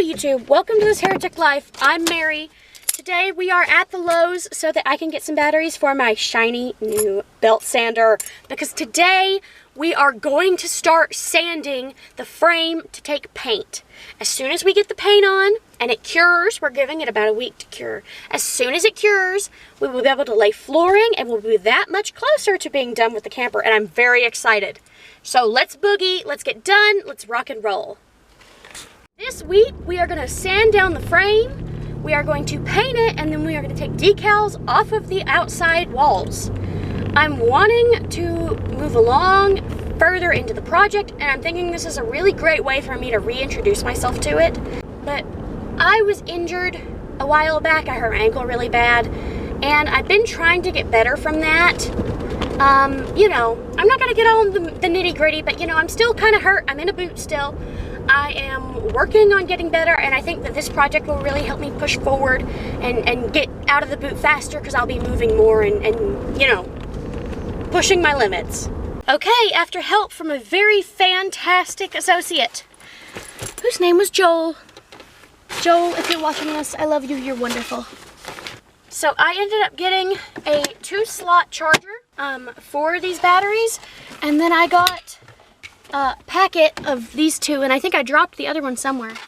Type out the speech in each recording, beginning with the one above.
YouTube, welcome to this Heretic Life. I'm Mary. Today we are at the Lowe's so that I can get some batteries for my shiny new belt sander, because today we are going to start sanding the frame to take paint. As soon as we get the paint on and it cures, we're giving it about a week to cure. As soon as it cures, we will be able to lay flooring and we'll be that much closer to being done with the camper, and I'm very excited. So let's boogie, let's get done, let's rock and roll. This week, we are going to sand down the frame, we are going to paint it, and then we are going to take decals off of the outside walls. I'm wanting to move along further into the project, and I'm thinking this is a really great way for me to reintroduce myself to it. But I was injured a while back. I hurt my ankle really bad, and I've been trying to get better from that. You know, I'm not going to get all the nitty gritty, but you know, I'm still kind of hurt. I'm in a boot still. I am working on getting better, and I think that this project will really help me push forward and get out of the boot faster, because I'll be moving more and, you know, pushing my limits. Okay, after help from a very fantastic associate, whose name was Joel. Joel, if you're watching this, I love you, you're wonderful. So I ended up getting a 2-slot charger for these batteries, and then I got a packet of these two, and I think I dropped the other one somewhere. And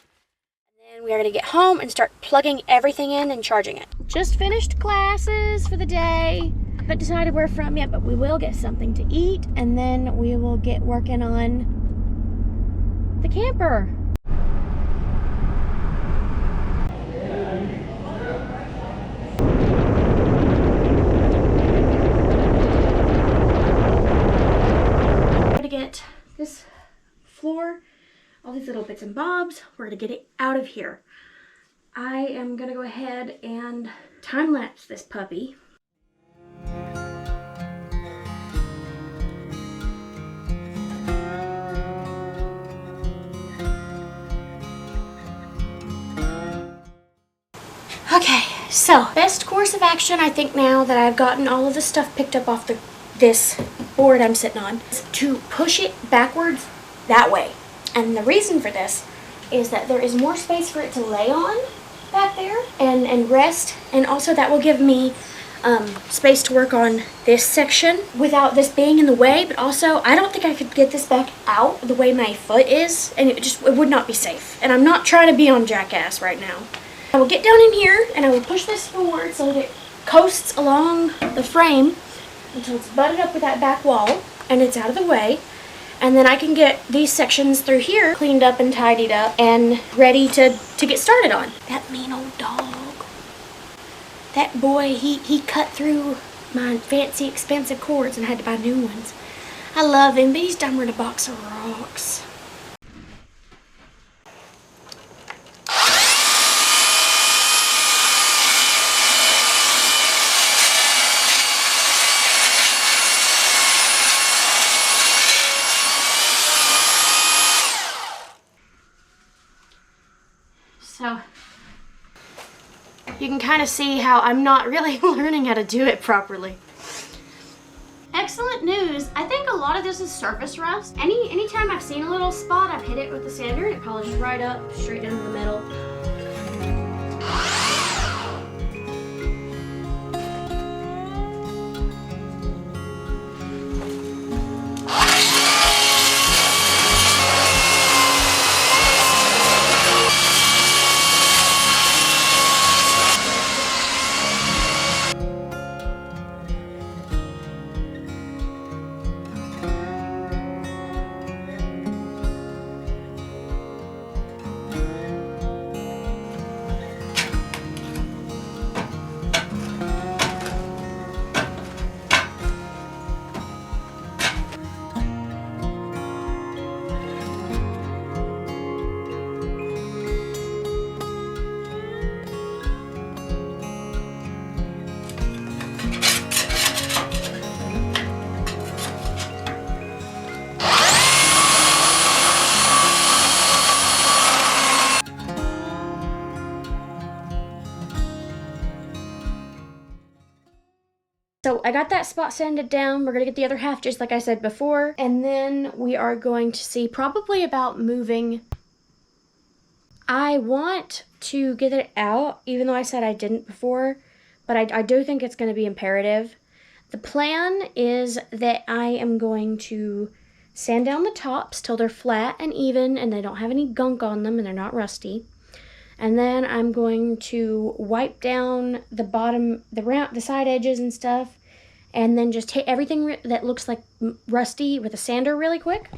then we are going to get home and start plugging everything in and charging it. Just finished classes for the day. Haven't decided where from yet, but we will get something to eat, and then we will get working on the camper. Get this floor, all these little bits and bobs, we're gonna get it out of here. I am gonna go ahead and time-lapse this puppy. Okay, so best course of action, I think, now that I've gotten all of the stuff picked up off this board I'm sitting on, to push it backwards that way. And the reason for this is that there is more space for it to lay on back there and rest, and also that will give me space to work on this section without this being in the way. But also, I don't think I could get this back out the way my foot is, and it would not be safe. And I'm not trying to be on Jackass right now. I will get down in here and I will push this forward so that it coasts along the frame until it's butted up with that back wall and it's out of the way, and then I can get these sections through here cleaned up and tidied up and ready to get started on. That mean old dog, that boy, he cut through my fancy expensive cords and I had to buy new ones. I love him, but he's dumber than a box of rocks. So you can kind of see how I'm not really learning how to do it properly. Excellent news. I think a lot of this is surface rust. Anytime I've seen a little spot, I've hit it with the sander and it polishes right up, straight into the middle. So I got that spot sanded down. We're going to get the other half just like I said before. And then we are going to see probably about moving I want to get it out, even though I said I didn't before, but I do think it's going to be imperative. The plan is that I am going to sand down the tops till they're flat and even and they don't have any gunk on them and they're not rusty. And then I'm going to wipe down the bottom, the side edges and stuff, and then just hit everything that looks like rusty with a sander really quick.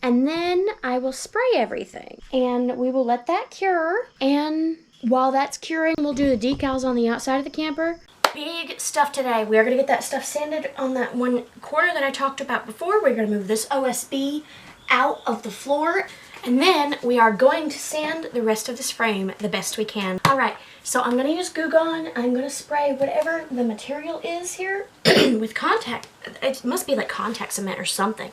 And then I will spray everything. And we will let that cure. And while that's curing, we'll do the decals on the outside of the camper. Big stuff today. We are going to get that stuff sanded on that one corner that I talked about before. We're going to move this OSB out of the floor. And then we are going to sand the rest of this frame the best we can. All right, so I'm going to use Goo Gone. I'm going to spray whatever the material is here with contact. It must be like contact cement or something.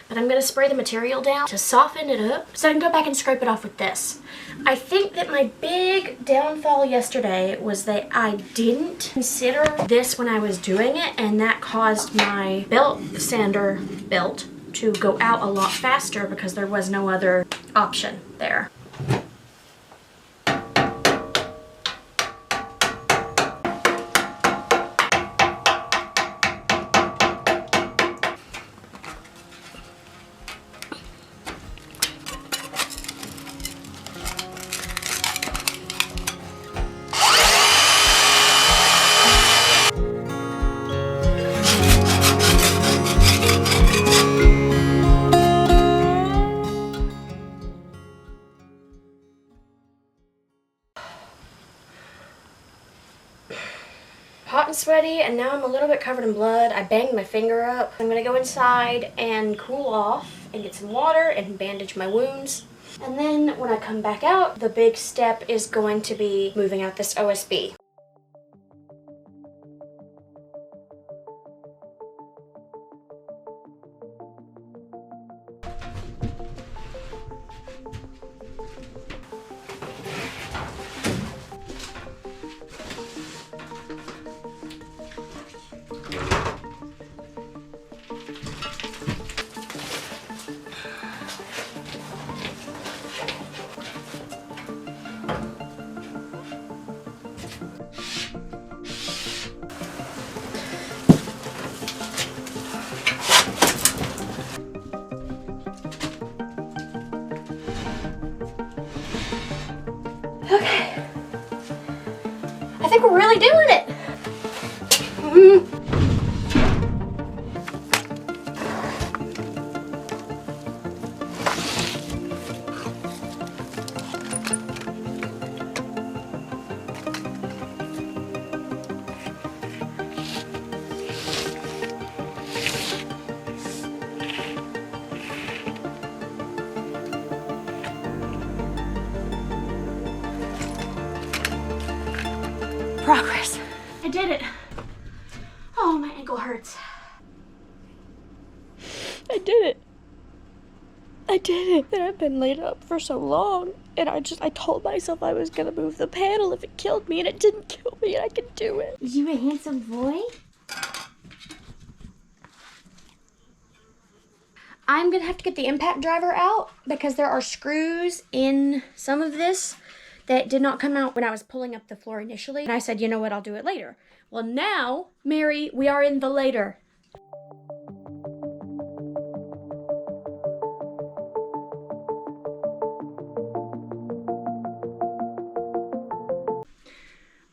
But I'm going to spray the material down to soften it up so I can go back and scrape it off with this. I think that my big downfall yesterday was that I didn't consider this when I was doing it, and that caused my belt sander belt to go out a lot faster because there was no other option there. Hot and sweaty, and now I'm a little bit covered in blood. I banged my finger up. I'm gonna go inside and cool off and get some water and bandage my wounds. And then when I come back out, the big step is going to be moving out this OSB. Okay, I think we're really doing it. Progress. I did it. Oh, my ankle hurts. I did it. I did it. I've been laid up for so long, and I told myself I was gonna move the panel if it killed me, and it didn't kill me, and I can do it. You a handsome boy? I'm gonna have to get the impact driver out because there are screws in some of this that did not come out when I was pulling up the floor initially. And I said, you know what, I'll do it later. Well, now, Mary, we are in the later.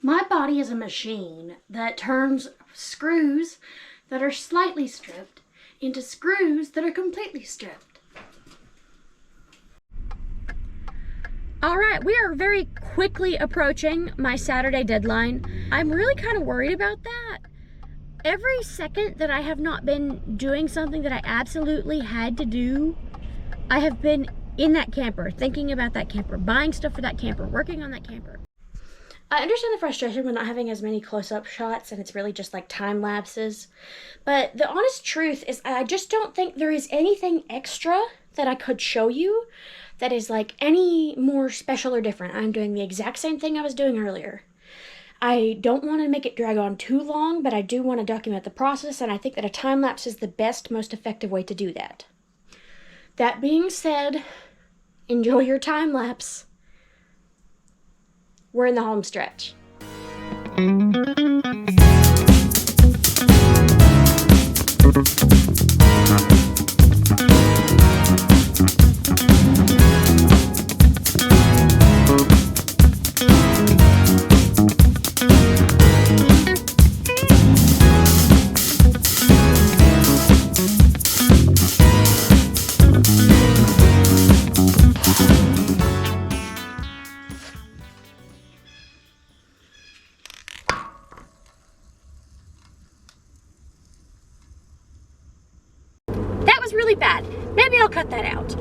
My body is a machine that turns screws that are slightly stripped into screws that are completely stripped. All right, we are very quickly approaching my Saturday deadline. I'm really kind of worried about that. Every second that I have not been doing something that I absolutely had to do, I have been in that camper, thinking about that camper, buying stuff for that camper, working on that camper. I understand the frustration with not having as many close-up shots, and it's really just like time lapses. But the honest truth is I just don't think there is anything extra that I could show you that is like any more special or different. I'm doing the exact same thing I was doing earlier. I don't want to make it drag on too long, but I do want to document the process, and I think that a time lapse is the best, most effective way to do that. That being said, enjoy your time lapse. we're in the home stretch. That was really bad. Maybe I'll cut that out.